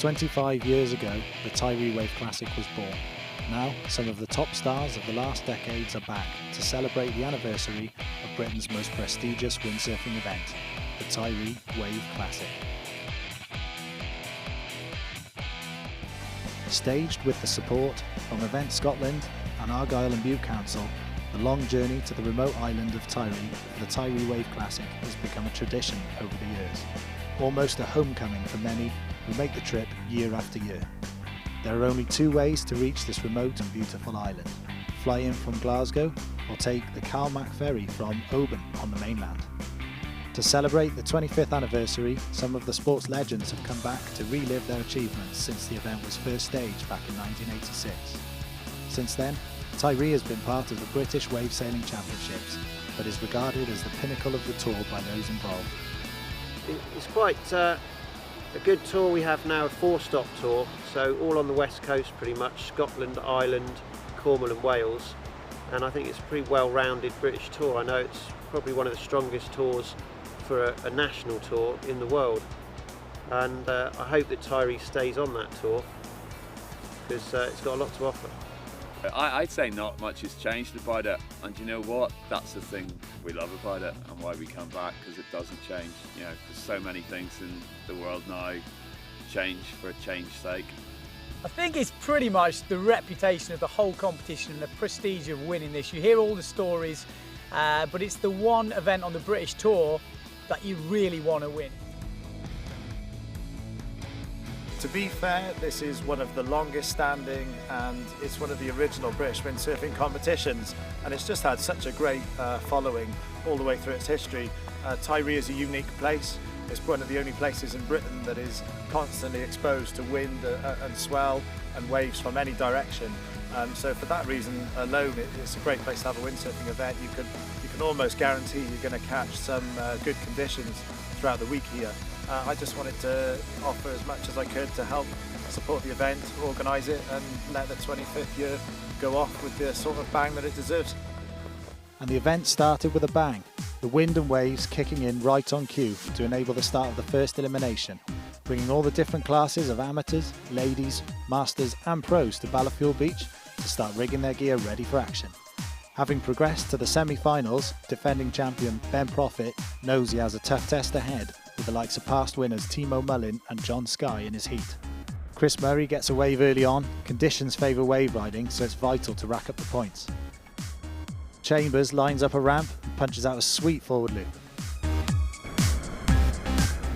25 years ago, the Tiree Wave Classic was born. Now, some of the top stars of the last decades are back to celebrate the anniversary of Britain's most prestigious windsurfing event, the Tiree Wave Classic. Staged with the support from Event Scotland and Argyll and Bute Council, the long journey to the remote island of Tiree for the Tiree Wave Classic has become a tradition over the years, almost a homecoming for many who make the trip year after year. There are only two ways to reach this remote and beautiful island: fly in from Glasgow or take the Calmac ferry from Oban on the mainland. To celebrate the 25th anniversary, some of the sports legends have come back to relive their achievements since the event was first staged back in 1986. Since then, Tiree has been part of the British Wave Sailing Championships, but is regarded as the pinnacle of the tour by those involved. It's quite a good tour we have now, a four-stop tour, so all on the west coast pretty much, Scotland, Ireland, Cornwall and Wales, and I think it's a pretty well-rounded British tour. I know it's probably one of the strongest tours for a national tour in the world, and I hope that Tiree stays on that tour because it's got a lot to offer. I'd say not much has changed about it, and you know what? That's the thing we love about it and why we come back, because it doesn't change. You know, there's so many things in the world now change for a change's sake. I think it's pretty much the reputation of the whole competition and the prestige of winning this. You hear all the stories, but it's the one event on the British tour that you really want to win. To be fair, this is one of the longest standing and it's one of the original British windsurfing competitions, and it's just had such a great following all the way through its history. Tiree is a unique place. It's one of the only places in Britain that is constantly exposed to wind and swell and waves from any direction. So for that reason alone, it's a great place to have a windsurfing event. You can almost guarantee you're going to catch some good conditions throughout the week here. I just wanted to offer as much as I could to help support the event, organise it and let the 25th year go off with the sort of bang that it deserves. And the event started with a bang, the wind and waves kicking in right on cue to enable the start of the first elimination, bringing all the different classes of amateurs, ladies, masters and pros to Ballafule Beach to start rigging their gear ready for action. Having progressed to the semi-finals, defending champion Ben Proffitt knows he has a tough test ahead, with the likes of past winners Timo Mullin and John Skye in his heat. Chris Murray gets a wave early on. Conditions favour wave riding, so it's vital to rack up the points. Chambers lines up a ramp and punches out a sweet forward loop.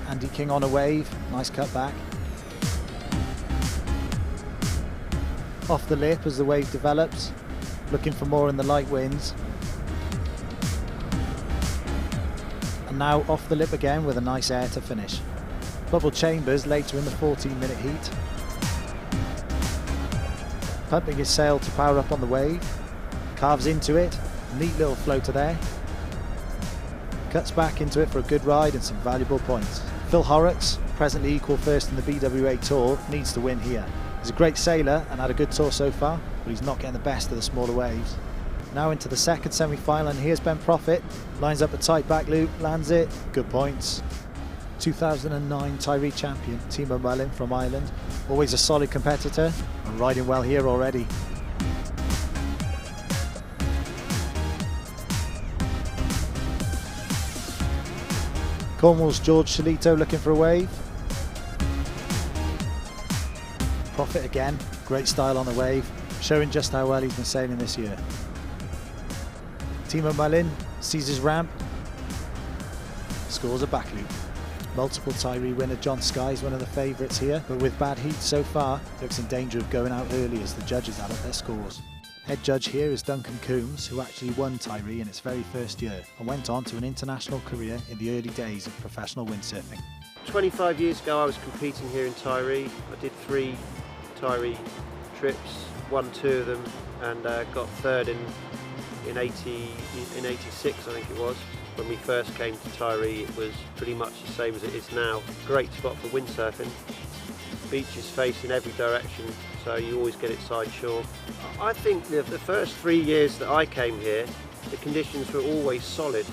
Andy King on a wave, nice cut back. Off the lip as the wave develops, looking for more in the light winds. And now off the lip again with a nice air to finish. Bubble Chambers later in the 14-minute heat. Pumping his sail to power up on the wave. Carves into it, neat little floater there. Cuts back into it for a good ride and some valuable points. Phil Horrocks, presently equal first in the BWA Tour, needs to win here. He's a great sailor and had a good tour so far, but he's not getting the best of the smaller waves. Now into the second semi-final, and here's Ben Proffitt, lines up a tight back loop, lands it, good points. 2009 Tiree champion Timo Mullin from Ireland, always a solid competitor and riding well here already. Cornwall's George Shalito looking for a wave. Proffitt again, great style on the wave, showing just how well he's been sailing this year. Timo Mullin sees his ramp, scores a back loop. Multiple Tiree winner John Skye is one of the favourites here, but with bad heat so far, looks in danger of going out early as the judges add up their scores. Head judge here is Duncan Coombs, who actually won Tiree in its very first year and went on to an international career in the early days of professional windsurfing. 25 years ago I was competing here in Tiree. I did 3 Tiree trips, won 2 of them and got third in 86 I think it was. When we first came to Tiree it was pretty much the same as it is now. Great spot for windsurfing. Beach is facing every direction, so you always get it side shore. I think the first 3 years that I came here, the conditions were always solid.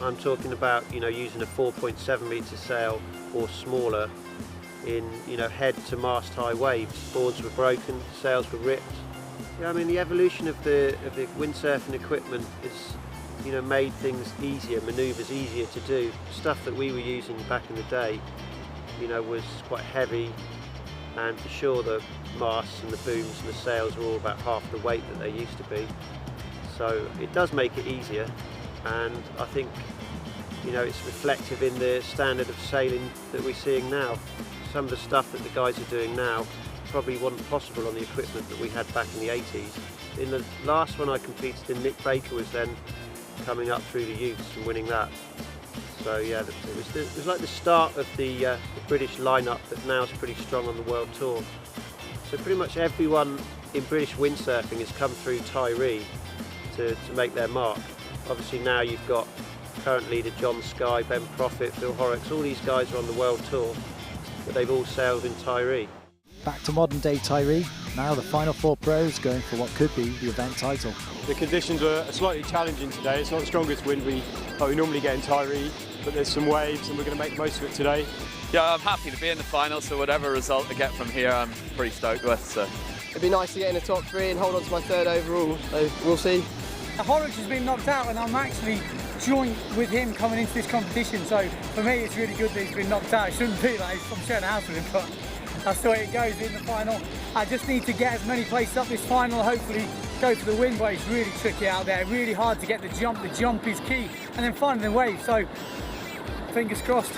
I'm talking about, you know, using a 4.7 metre sail or smaller in, you know, head to mast high waves. Boards were broken, sails were ripped. Yeah, I mean, the evolution of the windsurfing equipment has, you know, made things easier, manoeuvres easier to do. Stuff that we were using back in the day, you know, was quite heavy, and for sure the masts and the booms and the sails were all about half the weight that they used to be. So it does make it easier, and I think, you know, it's reflective in the standard of sailing that we're seeing now. Some of the stuff that the guys are doing now probably wasn't possible on the equipment that we had back in the 80s. In the last one I competed in, Nick Baker was then coming up through the youths and winning that. So yeah, it was like the start of the British lineup that now is pretty strong on the world tour. So pretty much everyone in British windsurfing has come through Tiree to make their mark. Obviously now you've got current leader John Skye, Ben Proffitt, Phil Horrocks, all these guys are on the world tour, but they've all sailed in Tiree. Back to modern day Tiree, now the final 4 pros going for what could be the event title. The conditions were slightly challenging today. It's not the strongest wind we normally get in Tiree, but there's some waves and we're going to make the most of it today. Yeah, I'm happy to be in the final, so whatever result I get from here, I'm pretty stoked with. So it'd be nice to get in the top 3 and hold on to my 3rd overall, so we'll see. Horrocks has been knocked out and I'm actually joint with him coming into this competition, so for me it's really good that he's been knocked out. It shouldn't be like I'm sharing a house with him, but that's the way it goes in the final. I just need to get as many places up this final, hopefully go for the win, but it's really tricky out there, really hard to get the jump is key, and then finding the wave, so fingers crossed.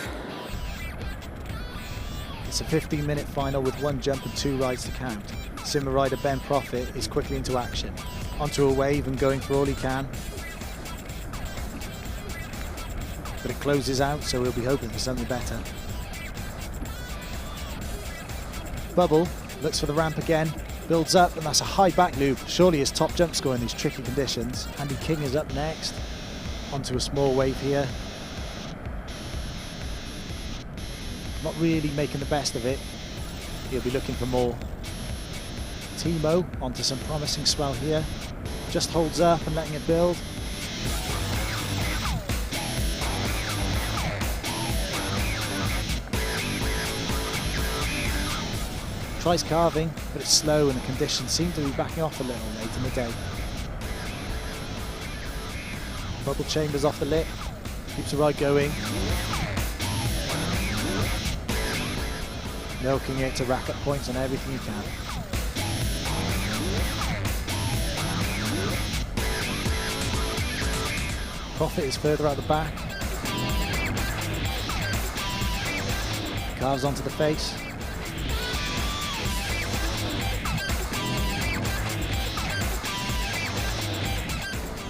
It's a 15-minute final with 1 jump and 2 rides to count. Simmer rider Ben Proffitt is quickly into action. Onto a wave and going for all he can. But it closes out, so we'll be hoping for something better. Bubble looks for the ramp again, builds up, and that's a high back loop. Surely his top jump score in these tricky conditions. Andy King is up next. Onto a small wave here. Not really making the best of it. He'll be looking for more. Timo onto some promising swell here. Just holds up and letting it build. Tries carving, but it's slow and the conditions seem to be backing off a little late in the day. Bubble chambers off the lip, keeps the ride going. Milking it to rack up points on everything he can. Proffitt is further out the back. Carves onto the face.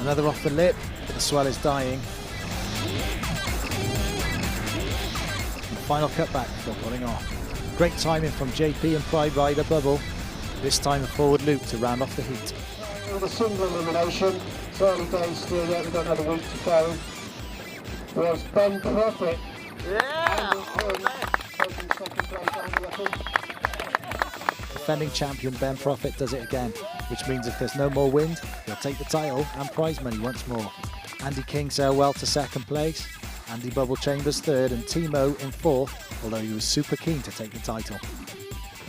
Another off the lip, but the swell is dying. And the final cutback before pulling off. Great timing from JP and Pride Rider Bubble. This time a forward loop to round off the heat. With a single elimination, it's early days still yet, we've got another week to go. Was Ben Proffitt. Yeah! Defending champion Ben Proffitt does it again, which means if there's no more wind, he'll take the title and prize money once more. Andy King sailed well to 2nd place, Andy Bubble Chambers 3rd, and Timo in 4th, although he was super keen to take the title.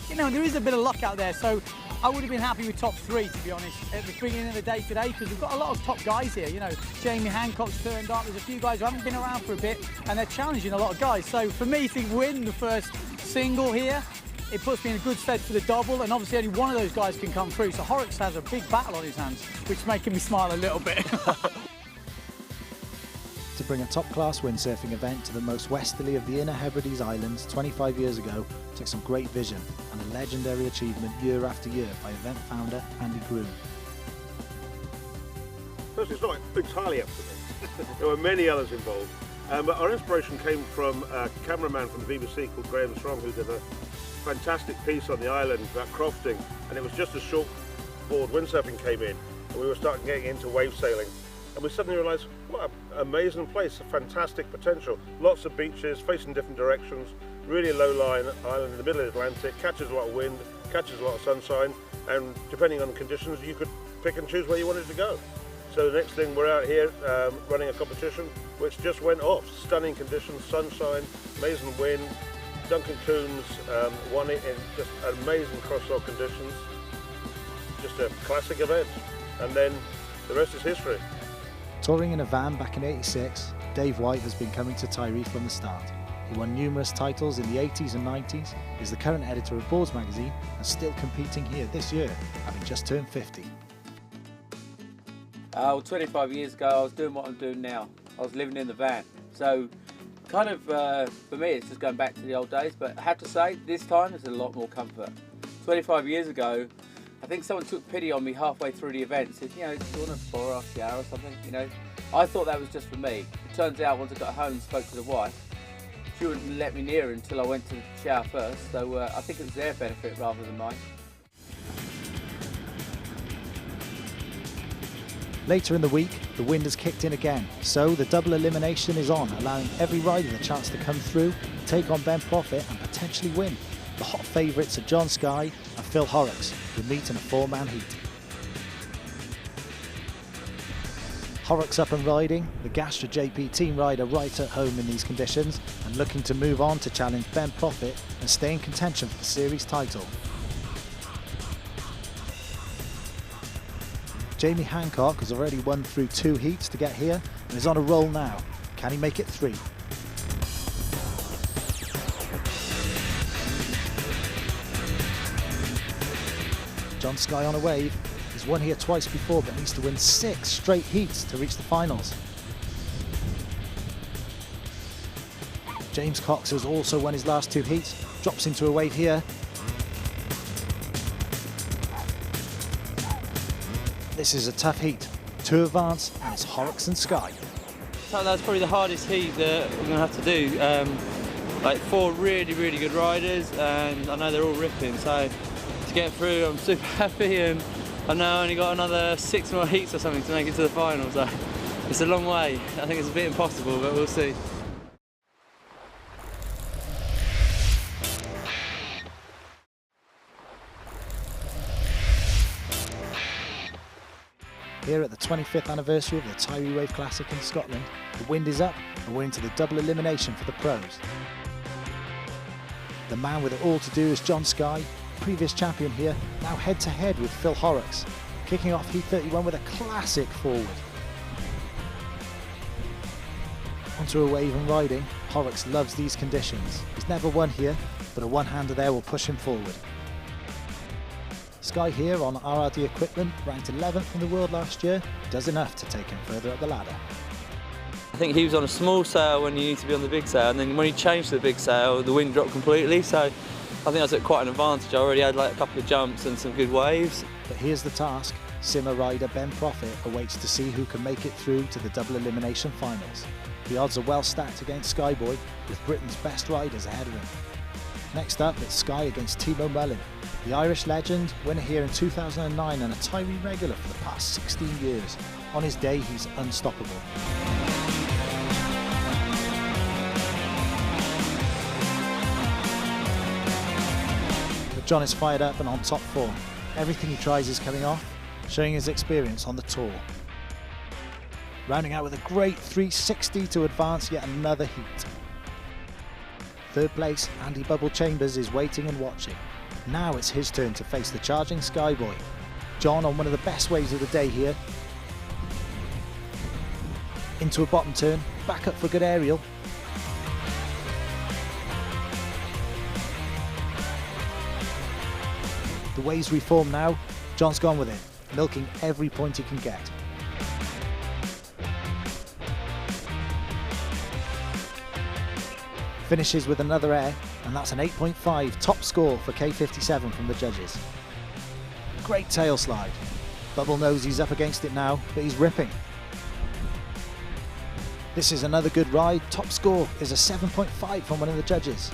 You know, there is a bit of luck out there, so I would have been happy with top 3, to be honest, at the beginning of the day today, because we've got a lot of top guys here. You know, Jamie Hancock's turned up, there's a few guys who haven't been around for a bit, and they're challenging a lot of guys. So for me to win the first single here, it puts me in a good stead for the double, and obviously only one of those guys can come through, so Horrocks has a big battle on his hands, which is making me smile a little bit. To bring a top-class windsurfing event to the most westerly of the Inner Hebrides Islands 25 years ago took some great vision and a legendary achievement year after year by event founder Andy Groom. First, it's not entirely up to me. There were many others involved, but our inspiration came from a cameraman from the BBC called Graham Strong, who did a fantastic piece on the island about crofting, and it was just as shortboard windsurfing came in and we were starting getting into wave sailing, and we suddenly realised what an amazing place, a fantastic potential, lots of beaches facing different directions, really low lying island in the middle of the Atlantic, catches a lot of wind, catches a lot of sunshine, and depending on the conditions you could pick and choose where you wanted to go. So the next thing, we're out here running a competition which just went off. Stunning conditions, sunshine, amazing wind, Duncan Coombs won it in just amazing cross-roll conditions. Just a classic event, and then the rest is history. Touring in a van back in '86, Dave White has been coming to Tiree from the start. He won numerous titles in the 80s and 90s, is the current editor of Boards magazine, and still competing here this year, having just turned 50. 25 years ago I was doing what I'm doing now. I was living in the van. So kind of, for me, it's just going back to the old days, but I have to say, this time there's a lot more comfort. 25 years ago, I think someone took pity on me halfway through the event, said, you know, do you want a 4-hour shower or something, you know? I thought that was just for me. It turns out, once I got home and spoke to the wife, she wouldn't let me near her until I went to the shower first, so I think it was their benefit rather than mine. Later in the week, the wind has kicked in again, so the double elimination is on, allowing every rider the chance to come through, take on Ben Proffitt and potentially win. The hot favourites are John Skye and Phil Horrocks, who meet in a 4-man heat. Horrocks up and riding, the Gastra JP team rider right at home in these conditions and looking to move on to challenge Ben Proffitt and stay in contention for the series title. Jamie Hancock has already won through 2 heats to get here and is on a roll now. Can he make it 3? John Skye on a wave. He's won here twice before but needs to win 6 straight heats to reach the finals. James Cox has also won his last 2 heats, drops into a wave here. This is a tough heat. 2 advance and it's Horrocks and Skye. So that's probably the hardest heat that we're going to have to do. Like 4 really, really good riders, and I know they're all ripping, so to get through I'm super happy, and I know I only got another 6 more heats or something to make it to the final, so it's a long way. I think it's a bit impossible, but we'll see. Here at the 25th anniversary of the Tiree Wave Classic in Scotland, the wind is up and we're into the double elimination for the pros. The man with it all to do is John Skye, previous champion here, now head to head with Phil Horrocks, kicking off heat 31 with a classic forward. Onto a wave and riding, Horrocks loves these conditions. He's never won here, but a one-hander there will push him forward. Skye here on RRD equipment, ranked 11th in the world last year, does enough to take him further up the ladder. I think he was on a small sail when you need to be on the big sail, and then when he changed to the big sail, the wind dropped completely, so I think I was at quite an advantage. I already had like a couple of jumps and some good waves. But here's the task. Simmer rider Ben Proffitt awaits to see who can make it through to the double elimination finals. The odds are well stacked against Skyboy, with Britain's best riders ahead of him. Next up, it's Skye against Timo Mullin, the Irish legend, winner here in 2009 and a Tiree regular for the past 16 years. On his day, he's unstoppable. But John is fired up and on top form. Everything he tries is coming off, showing his experience on the tour. Rounding out with a great 360 to advance yet another heat. Third place, Andy Bubble Chambers is waiting and watching. Now it's his turn to face the charging Skyboy. John on one of the best waves of the day here. Into a bottom turn, back up for a good aerial. The waves reform now, John's gone with it, milking every point he can get. Finishes with another air, and that's an 8.5 top score for K57 from the judges. Great tail slide. Bubble knows he's up against it now, but he's ripping. This is another good ride. Top score is a 7.5 from one of the judges.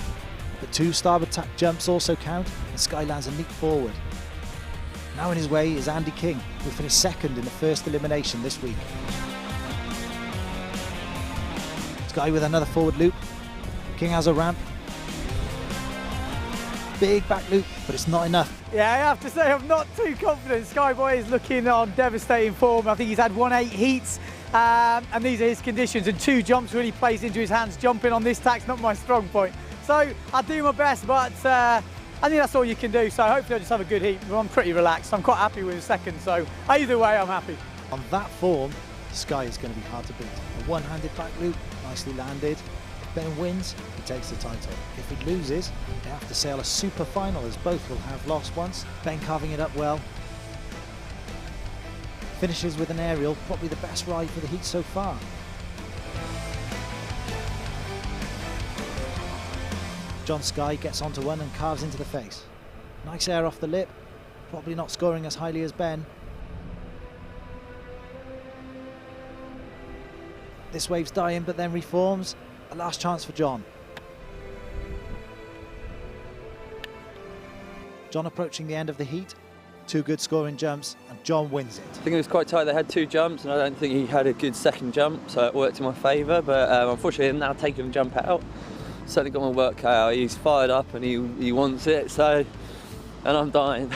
The 2 starboard tack jumps also count, and Skye lands a neat forward. Now in his way is Andy King, who finished second in the first elimination this week. Skye with another forward loop. King has a ramp. Big back loop, but it's not enough. Yeah, I have to say I'm not too confident. Skyboy is looking on devastating form. I think he's had 1-8 heats, and these are his conditions, and 2 jumps really plays into his hands. Jumping on this tack's not my strong point. So I do my best, but I think that's all you can do. So hopefully I just have a good heat. I'm pretty relaxed. I'm quite happy with the second. So either way, I'm happy. On that form, Sky is going to be hard to beat. A one-handed back loop, nicely landed. If Ben wins, he takes the title. If he loses, they have to sail a super final, as both will have lost once. Ben carving it up well. Finishes with an aerial, probably the best ride for the heat so far. John Sky gets onto one and carves into the face. Nice air off the lip, probably not scoring as highly as Ben. This wave's dying but then reforms. A last chance for John. John approaching the end of the heat. 2 good scoring jumps and John wins it. I think it was quite tight. They had 2 jumps and I don't think he had a good second jump, so it worked in my favour, but unfortunately I'm now taking him jump out. Certainly got my work cut out. He's fired up and he wants it, so, and I'm dying.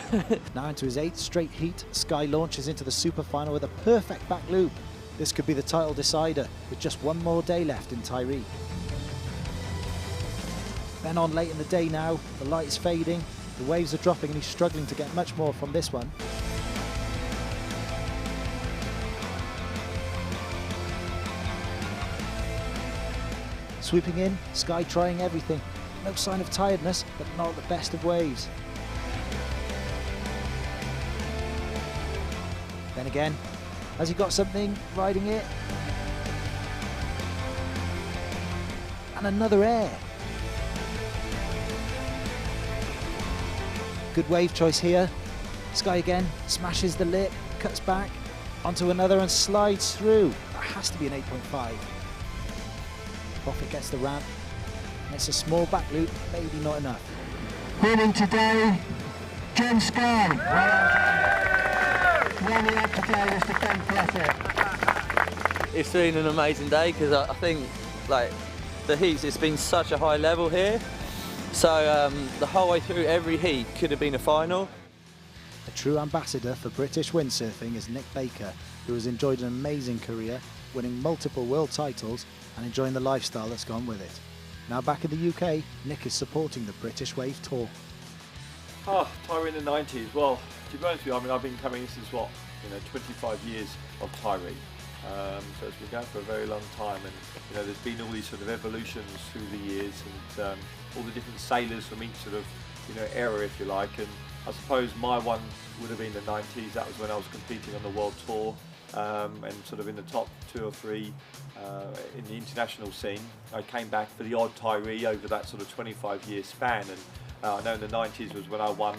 Now into his 8th straight heat, Sky launches into the super final with a perfect back loop. This could be the title decider with just 1 more day left in Tiree. Then on late in the day now, the light is fading, the waves are dropping and he's struggling to get much more from this one. Swooping in, Sky trying everything. No sign of tiredness, but not at the best of waves. Then again, has he got something riding it? And another air. Good wave choice here. Sky again, smashes the lip, cuts back, onto another and slides through. That has to be an 8.5. Proffitt gets the ramp, and it's a small back loop, maybe not enough. Winning today, John Sky. Winning up today was the Ben Classic. It's been an amazing day because I think like the heats, it's been such a high level here. So the whole way through every heat could have been a final. A true ambassador for British windsurfing is Nick Baker, who has enjoyed an amazing career, winning multiple world titles and enjoying the lifestyle that's gone with it. Now back in the UK, Nick is supporting the British Wave Tour. Tiree in the 90s. Well, to be honest with you, I mean, I've been coming since 25 years of Tiree. So it's been going for a very long time, and there's been all these sort of evolutions through the years, and all the different sailors from each sort of era, if you like. And I suppose my one would have been the 90s. That was when I was competing on the world tour, and sort of in the top 2 or 3 in the international scene. I came back for the odd Tiree over that sort of 25-year span, and I know in the 90s was when I won,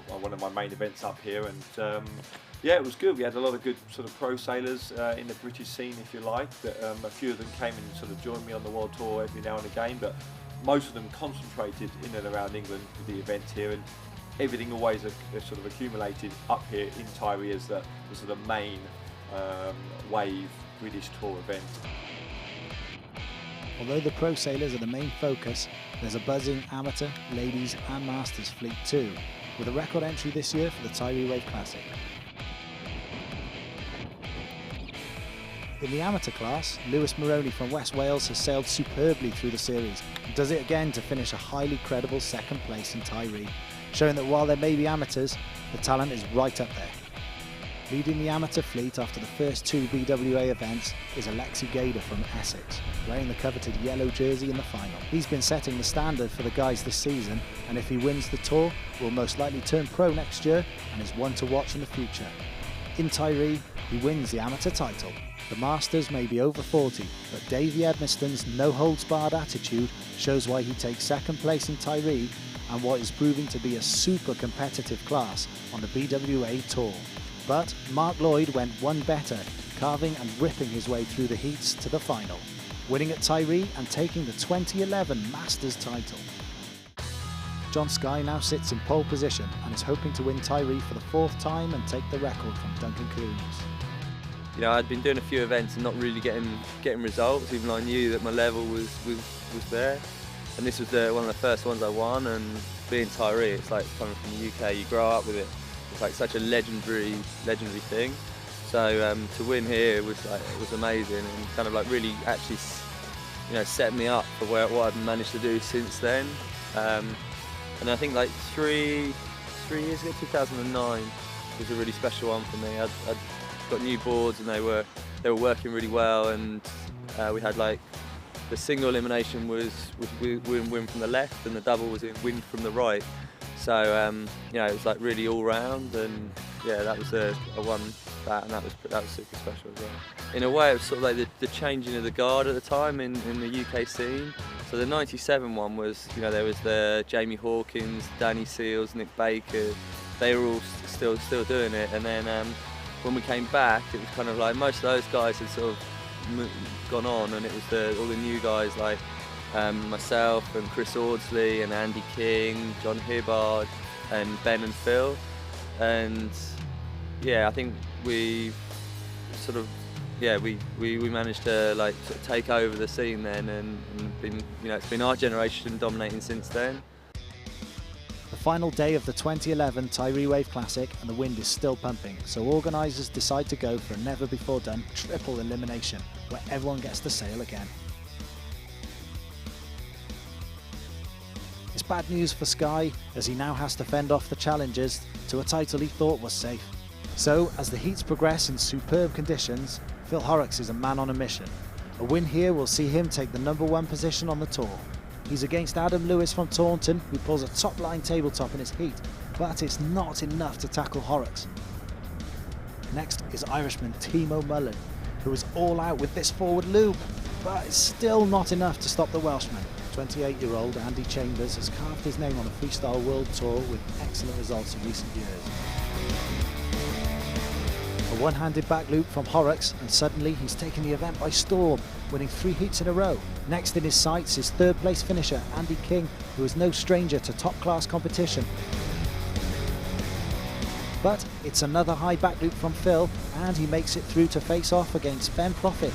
one of my main events up here, and yeah, it was good. We had a lot of good sort of pro sailors in the British scene, if you like. A few of them came and sort of joined me on the world tour every now and again, but most of them concentrated in and around England with the events here, and everything always sort of accumulated up here in Tiree as the sort of main wave British tour event. Although the pro sailors are the main focus, there's a buzzing amateur, ladies and masters fleet too, with a record entry this year for the Tiree Wave Classic. In the amateur class, Lewis Moroney from West Wales has sailed superbly through the series and does it again to finish a highly credible 2nd place in Tiree, showing that while there may be amateurs, the talent is right up there. Leading the amateur fleet after the first 2 BWA events is Alexi Gader from Essex, wearing the coveted yellow jersey in the final. He's been setting the standard for the guys this season, and if he wins the tour, will most likely turn pro next year and is one to watch in the future. In Tiree, he wins the amateur title. The Masters may be over 40, but Davey Edmiston's no-holds-barred attitude shows why he takes 2nd place in Tiree and what is proving to be a super competitive class on the BWA Tour. But Mark Lloyd went one better, carving and ripping his way through the heats to the final, winning at Tiree and taking the 2011 Masters title. John Sky now sits in pole position and is hoping to win Tiree for the 4th time and take the record from Duncan Coombs. I'd been doing a few events and not really getting results, even though I knew that my level was there. And this was one of the first ones I won, and being Tiree, it's like coming from the UK, you grow up with it. It's like such a legendary thing. So to win here was amazing, and kind of like really actually set me up for what I've managed to do since then. And I think like three years ago, 2009, was a really special one for me. I'd got new boards and they were working really well, and we had like the single elimination was wind from the left and the double was in wind from the right. So it was like really all round, and yeah, that was I won that, and that was super special as well. In a way, it was sort of like the changing of the guard at the time in the UK scene. So the '97 one was, there was the Jamie Hawkins, Danny Seals, Nick Baker. They were all still doing it, and then when we came back, it was kind of like most of those guys had sort of gone on, and it was all the new guys like myself and Chris Audsley and Andy King, John Hibbard and Ben and Phil. And yeah, I think we sort of we managed to like sort of take over the scene then, and been, it's been our generation dominating since then. The final day of the 2011 Tiree Wave Classic, and the wind is still pumping, so organisers decide to go for a never before done triple elimination, where everyone gets to sail again. It's bad news for Sky, as he now has to fend off the challengers to a title he thought was safe. So, as the heats progress in superb conditions, Phil Horrocks is a man on a mission. A win here will see him take the #1 position on the tour. He's against Adam Lewis from Taunton, who pulls a top-line tabletop in his heat, but it's not enough to tackle Horrocks. Next is Irishman Timo Mullen, who is all out with this forward loop, but it's still not enough to stop the Welshman. 28-year-old Andy Chambers has carved his name on the Freestyle World Tour with excellent results in recent years. A one-handed back loop from Horrocks, and suddenly he's taken the event by storm, winning 3 heats in a row. Next in his sights is third-place finisher Andy King, who is no stranger to top-class competition. But it's another high back loop from Phil, and he makes it through to face off against Ben Proffitt.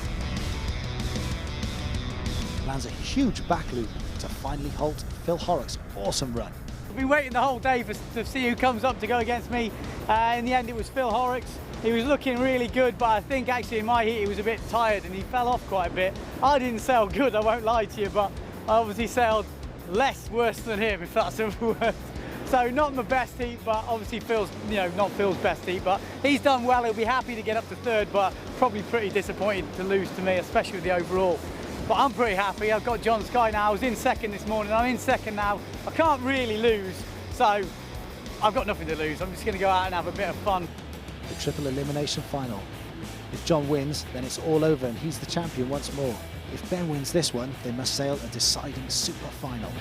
Lands a huge back loop to finally halt Phil Horrocks' awesome run. I've been waiting the whole day to see who comes up to go against me. In the end it was Phil Horrocks. He was looking really good, but I think actually in my heat he was a bit tired and he fell off quite a bit. I didn't sail good, I won't lie to you, but I obviously sailed less worse than him, if that's a word. So not my best heat, but obviously Phil's, not Phil's best heat, but he's done well. He'll be happy to get up to third, but probably pretty disappointed to lose to me, especially with the overall. But I'm pretty happy. I've got John Sky now. I was in second this morning. I'm in second now. I can't really lose, so I've got nothing to lose. I'm just going to go out and have a bit of fun. The triple elimination final. If John wins, then it's all over and he's the champion once more. If Ben wins this one, they must sail a deciding Superfinal.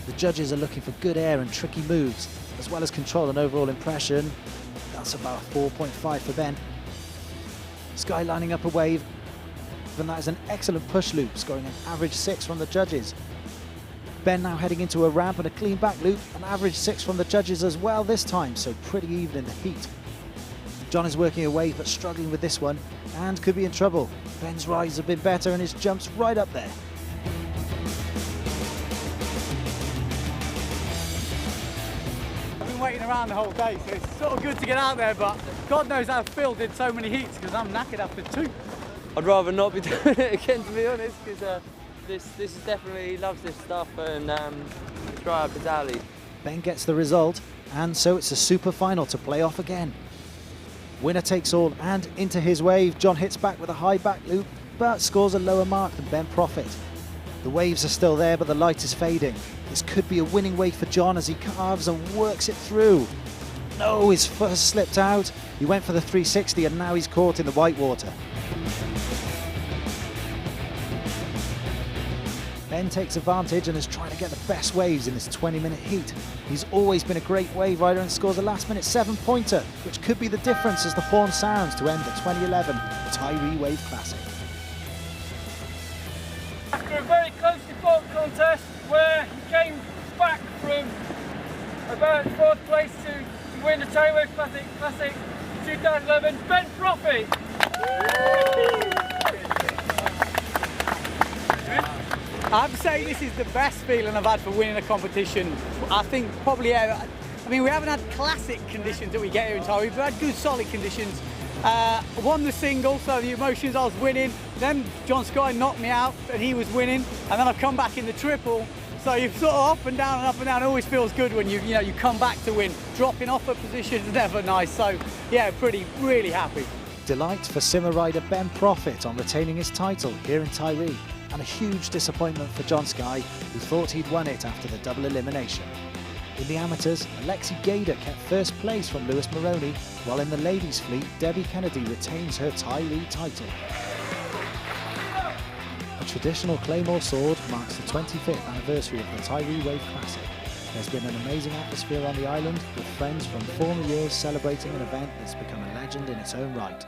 The judges are looking for good air and tricky moves, as well as control and overall impression. That's about a 4.5 for Ben. Sky lining up a wave, and that is an excellent push loop, scoring an average 6 from the judges. Ben now heading into a ramp and a clean back loop, an average 6 from the judges as well this time, so pretty even in the heat. John is working a wave but struggling with this one and could be in trouble. Ben's rides have been better and his jump's right up there. I've been waiting around the whole day, so it's sort of good to get out there, but God knows how Phil did so many heats because I'm knackered after 2. I'd rather not be doing it again, to be honest, because this is definitely, he loves this stuff, and it's right up his alley. Ben gets the result, and so it's a super final to play off again. Winner takes all, and into his wave, John hits back with a high back loop, but scores a lower mark than Ben Proffitt. The waves are still there, but the light is fading. This could be a winning wave for John as he carves and works it through. No, his first slipped out. He went for the 360 and now he's caught in the white water. Ben takes advantage and is trying to get the best waves in this 20-minute heat. He's always been a great wave rider and scores a last-minute 7-pointer, which could be the difference as the horn sounds to end the 2011 Tiree Wave Classic. After a very closely fought contest where he came back from about 4th place to win the Tiree Wave Classic 2011, Ben Proffitt. I have to say this is the best feeling I've had for winning a competition. I think probably ever. I mean, we haven't had classic conditions that we get here in Tiree, we've had good solid conditions. Won the single, so the emotions, I was winning. Then John Scott knocked me out and he was winning. And then I've come back in the triple. So you're sort of up and down and up and down. It always feels good when you come back to win. Dropping off a position is never nice. So yeah, really happy. Delight for simmer rider Ben Proffitt on retaining his title here in Tiree, and a huge disappointment for John Skye, who thought he'd won it after the double elimination. In the amateurs, Alexi Gader kept first place from Lewis Moroney, while in the ladies' fleet, Debbie Kennedy retains her Tiree title. A traditional Claymore sword marks the 25th anniversary of the Tiree Wave Classic. There's been an amazing atmosphere on the island, with friends from former years celebrating an event that's become a legend in its own right.